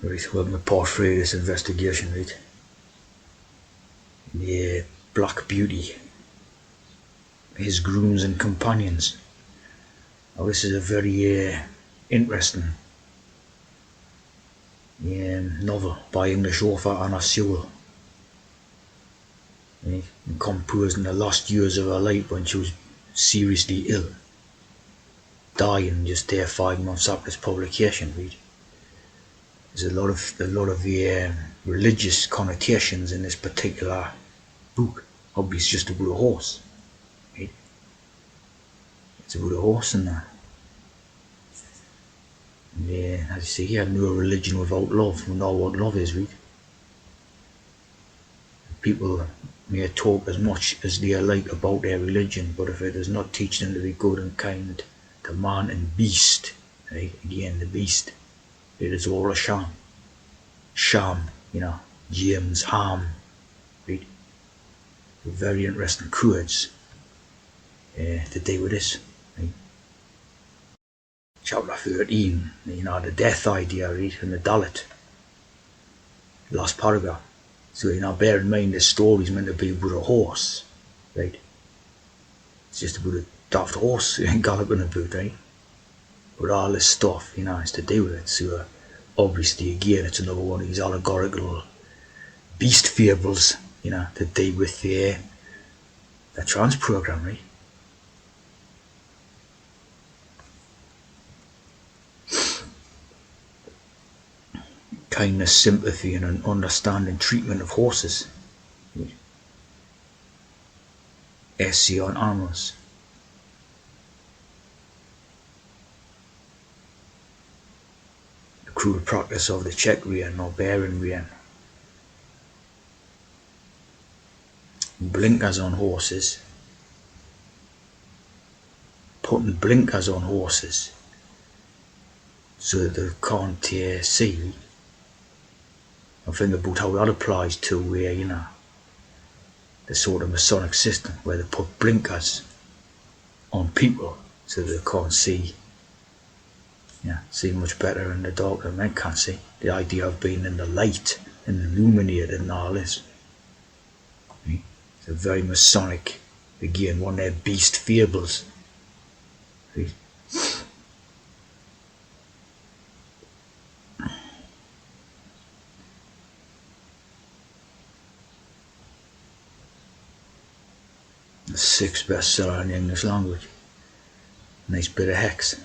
Right, well, my portray this investigation, right? The Black Beauty, his grooms and companions. Now, this is a very interesting novel by English author Anna Sewell, right? Composed in the last years of her life when she was seriously ill, dying just there 5 months after its publication. Right? There's a lot of religious connotations in this particular book. Obviously, it's just about a horse. Right? It's about a horse and that. Yeah, as you see here, no religion without love. We know what love is, right? People may talk as much as they like about their religion, but if it does not teach them to be good and kind to man and beast, right? Again, the beast, it is all a sham. Sham, James Ham, right? Very interesting quotes to do with this, right? Chapter 13, the death idea, right? And the Dalit, last paragraph. So, bear in mind this story is meant to be about a horse, right? It's just about a daft horse galloping about, right? But all this stuff, is to do with it. So, obviously, again, it's another one of these allegorical beast fables, to do with the trans program, right? Kindness, sympathy, and an understanding treatment of horses. Essay on animals. The cruel practice of the check rein or bearing rein. Blinkers on horses. Putting blinkers on horses so that they can't see. I think about how that applies to the sort of Masonic system where they put blinkers on people so that they can't see. See much better in the dark than men can see. The idea of being in the light and illuminated and all this. It's a very Masonic, again, one of their beast fables. Right? The 6th bestseller in the English language. Nice bit of hex.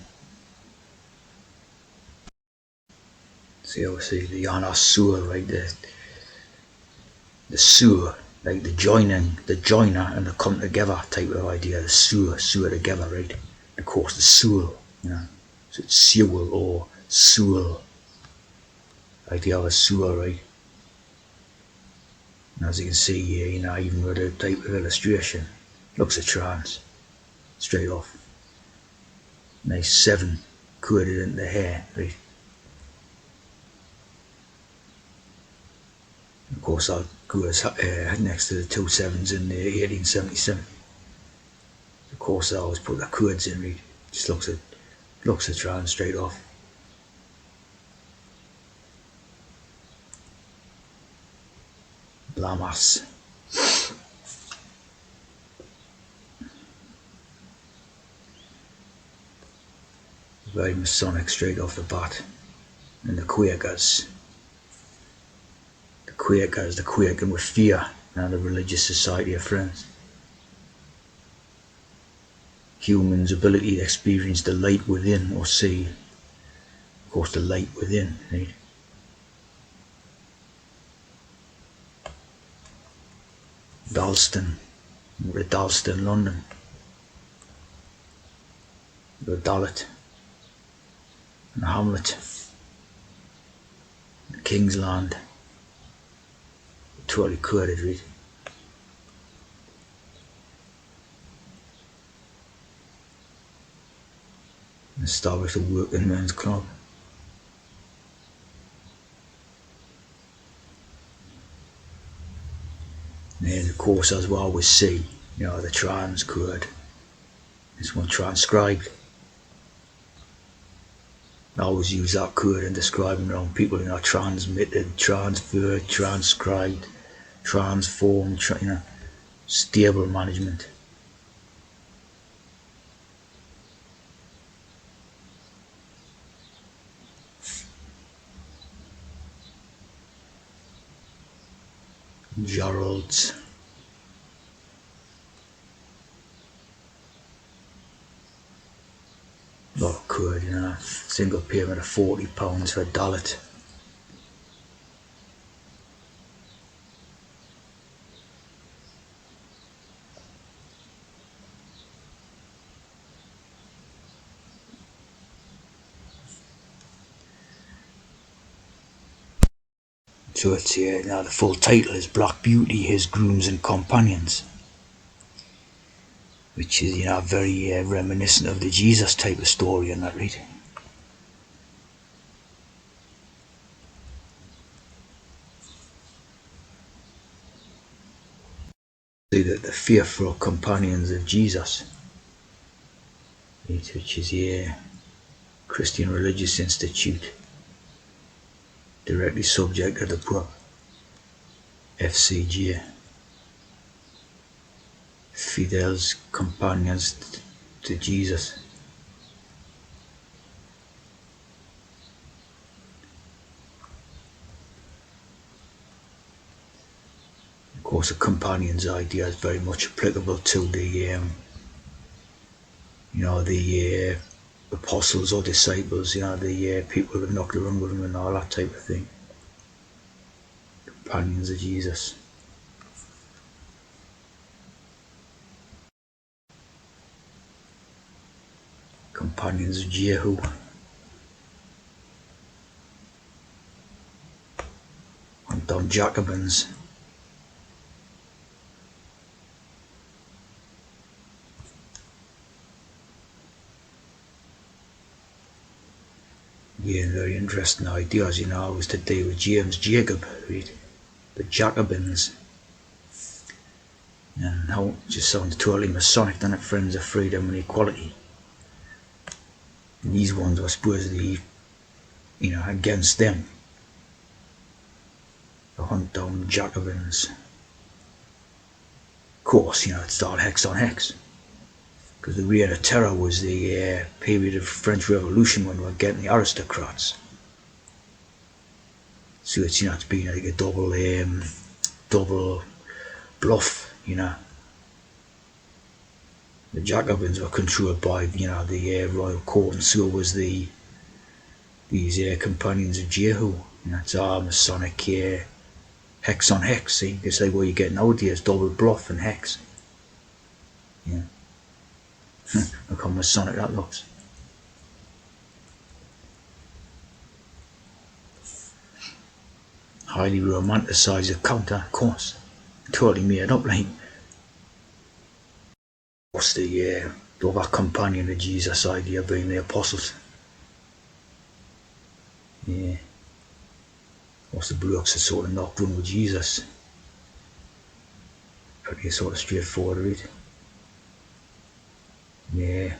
See, obviously, the Anna Sewell, right? The sewer, like the joiner and the come together type of idea. The sewer together, right? Of course, the Sewell, So it's Sewell or Sewell. Idea of a sewer, right? And as you can see here, even with the type of illustration, looks a trance, straight off. Nice 7 coded into the hair, right? Of course, I'll go next to the 2 7s in the 1877. Of course, I always put the codes in, right? Just looks a trance, straight off. Lamas. Very Masonic straight off the bat. And the Quakers. The Quaking with fear, and the religious society of friends. Humans' ability to experience the light within or see. Of course, the light within, right? Dalston, London. The Dalit, and Hamlet, the Kingsland. Totally quoted, right? Established a working men's club. And of course, as we always see, the trans code. This one transcribed. I always use that word in describing around people, transmitted, transferred, transcribed, transformed, stable management. Gerald's. Lot of quid, single payment of £40 for a dollet. So it's now the full title is Black Beauty, His Grooms and Companions, which is very reminiscent of the Jesus type of story in that read. See that the fearful companions of Jesus, which is a Christian Religious Institute, directly subject to the book FCJ. Fidel's companions to Jesus. Of course, the companions idea is very much applicable to the the apostles or disciples, the people that knocked around with him and all that type of thing. Companions of Jesus. Companions of Jehu. And down Jacobins. Yeah, very interesting ideas, was to do with James Jacob, right? The Jacobins. And how it just sounds totally Masonic, doesn't it? Friends of freedom and equality. And these ones were supposedly, against them. The hunt down Jacobins. Of course, it's all hex on hex. Because the Reign of Terror was the period of French Revolution when we were getting the aristocrats. So it's it's been like a double bluff. The Jacobins were controlled by the royal court, and so was these companions of Jehu. It's all Masonic hex on hex. See, it's like what you get nowadays: double bluff and hex. Yeah. Look how Masonic that looks. Highly romanticised account, of course. Totally made up, like. What's the other companion of Jesus idea being the apostles? Yeah. What's the blokes that sort of knocked one with Jesus? Pretty sort of straightforward read. Yeah.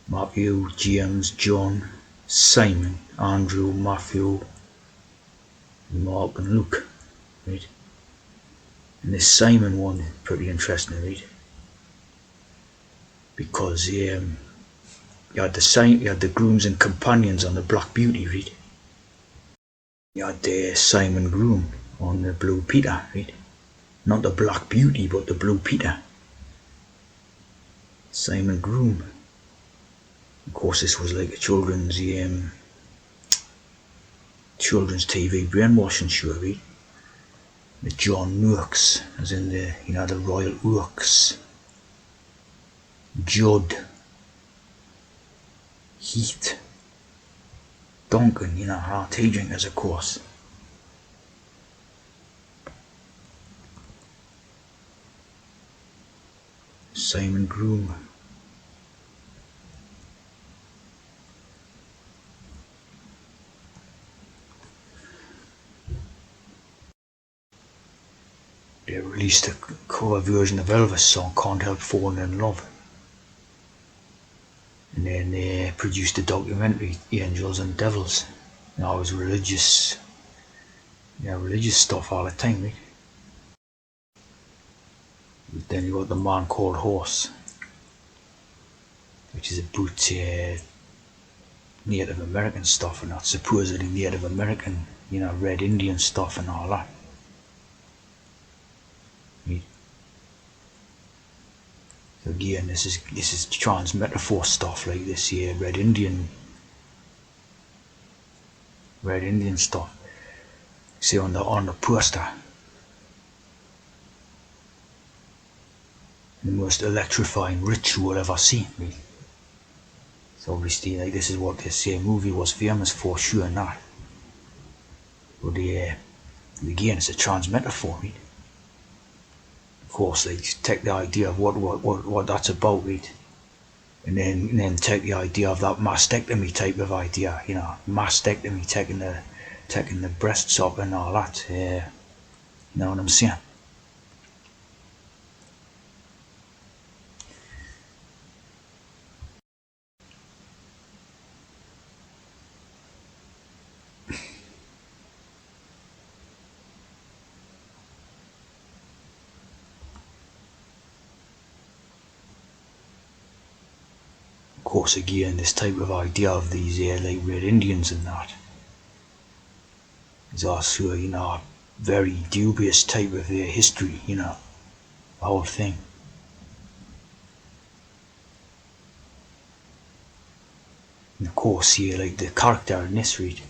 Matthew, James, John, Simon, Andrew, Matthew, Mark and Luke, right? And this Simon one is pretty interesting, right? Because you had the grooms and companions on the Black Beauty, right? You had the Simon Groom on the Blue Peter, right? Not the Black Beauty, but the Blue Peter. Simon Groom. Of course, this was like a children's TV brainwashing show, right? The John Noakes, as in the the Royal Oaks. Judd, Heath, Duncan, hard tea drinkers, of course. Simon Groom. They released a cover version of Elvis' song "Can't Help Falling in Love." And then they produced a documentary, Angels and Devils. And I was religious, religious stuff all the time, right? But then you got The Man Called Horse, which is about Native American stuff and that, supposedly Native American, Red Indian stuff and all that. Right? So again, this is trans metaphor stuff like this here, Red Indian stuff. See on the poster, the most electrifying ritual ever seen. Right? So obviously, like this is what this movie was famous for, sure or not. But again, it's a trans metaphor, right? Of course, like take the idea of what that's about, right? And then take the idea of that mastectomy type of idea, mastectomy, taking the breasts up and all that. You know what I'm saying? Of course, again, this type of idea of these like Red Indians and that is also, a very dubious type of history, the whole thing. And of course, like the character in this read,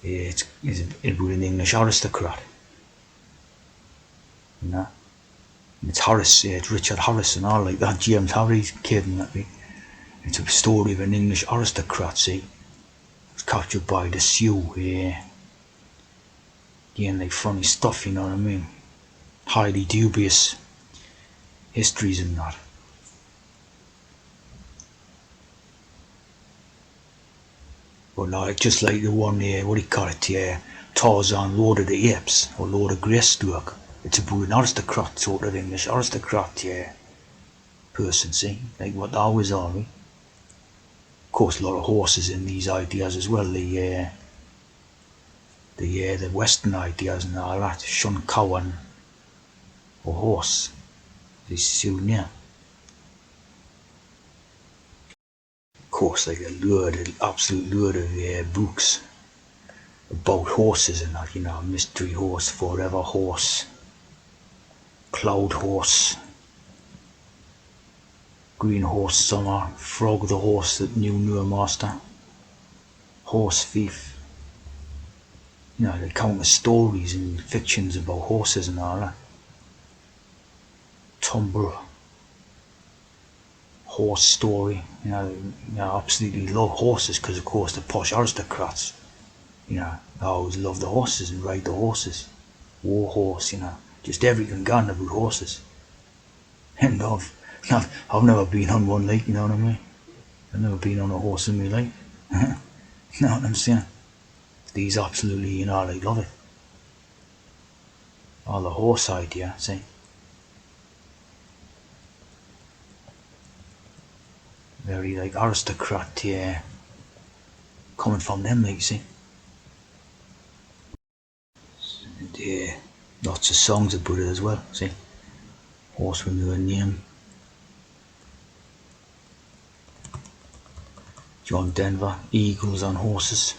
it would an English aristocrat, you know. And it's Harris, it's Richard Harris and all like that, James Harris kid and that. It's a story of an English aristocrat, see, was captured by the Sioux. Again, like funny stuff, you know what I mean? Highly dubious histories and that. But like, just like the one, what do you call it, Tarzan, Lord of the Apes, or Lord of Greystoke. It's about an aristocrat, sort of English aristocrat, person, see? Like what they always are, right? Of course, a lot of horses in these ideas as well, the Western ideas and all that, Shun Cowan, or horse, this still near. Of course, like an absolute load of books about horses and that, Mystery Horse, Forever Horse, Cloud Horse, Green Horse Summer, Frog the Horse that knew no master, Horse Thief. The countless stories and fictions about horses and all that. Tumblr, Horse Story. I absolutely love horses because, of course, the posh aristocrats. I always love the horses and ride the horses. War horse, just everything gone about horses. And I've never been on one, like, you know what I mean? I've never been on a horse in my life. You know what I'm saying? These absolutely, like, love it. All the horse idea, see? Very, like, aristocrat, coming from them, like, see? And lots of songs about it as well, see? Horse with no name. John Denver, Eagles on Horses.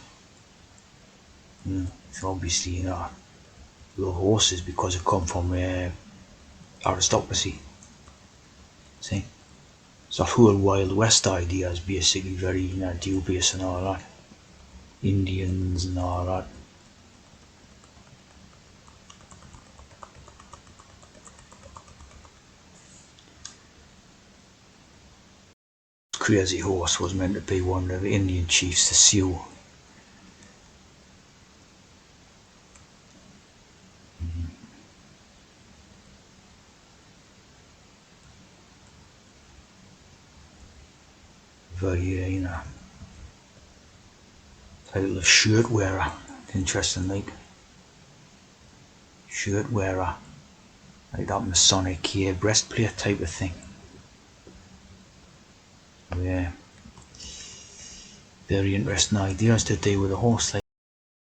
So obviously, love horses because it come from aristocracy. See? So that whole Wild West idea is basically very, dubious and all that. Indians and all that. Crazyhorse was meant to be one of the Indian chiefs, the Sioux. Very, title of shirt wearer. Interesting, like. Shirt wearer. Like that Masonic breastplate type of thing. yeah, very interesting ideas to do with a horse.